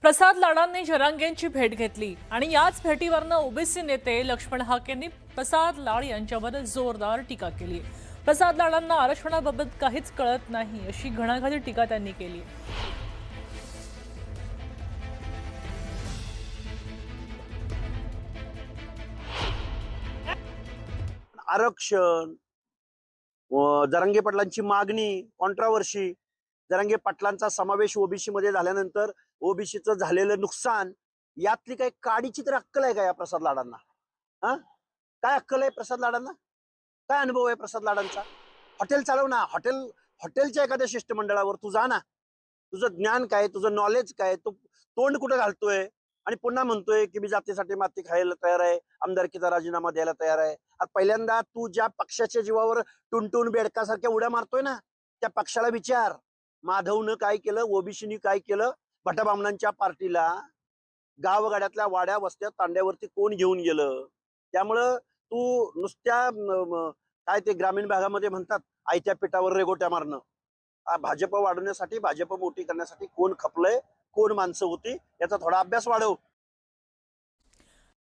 प्रसाद लाडांनी जरांगेंची भेट घेतली आणि याच भेटीवरनं ओबीसी नेते लक्ष्मण हाकेंनी प्रसाद लाड यांच्यावर जोरदार टीका केली। प्रसाद लाडांना आरक्षणाबाबत काहीच कळत नाही अशी घणाघाती टीका त्यांनी केली। आरक्षण जरांगे पाटलांची मागणी कॉन्ट्रावर्सी जरांगे पाटलांचा समावेश ओबीसी मध्ये झाल्यानंतर ओबीसीचं झालेलं नुकसान यातली काही काडीची तर अक्कल आहे का या प्रसाद लाडांना? हा, काय अक्कल आहे प्रसाद लाडांना? काय अनुभव आहे प्रसाद लाडांचा? हॉटेल चालव ना, हॉटेलच्या एखाद्या शिष्टमंडळावर तू जा ना, तुझं ज्ञान काय, तुझं नॉलेज काय, तू तोंड कुठं घालतोय आणि पुन्हा म्हणतोय की मी जातीसाठी माती खायला तयार आहे, आमदारकीचा राजीनामा द्यायला तयार आहे। पहिल्यांदा तू ज्या पक्षाच्या जीवावर टुनटुन बेडकासारख्या उड्या मारतोय ना, त्या पक्षाला विचार, माधवनं काय केलं, ओबीसीनी काय केलं, भटाबामणांच्या पार्टीला गावगाड्यातल्या वाड्या वस्त्या तांड्यावरती कोण घेऊन गेलं? त्यामुळं तू नुसत्या काय ते ग्रामीण भागामध्ये म्हणतात आयत्या पिठावर रेगोट्या मारणं, भाजप वाढवण्यासाठी, भाजप मोठी करण्यासाठी कोण खपलंय, कोण माणसं होती, याचा थोडा अभ्यास वाढव।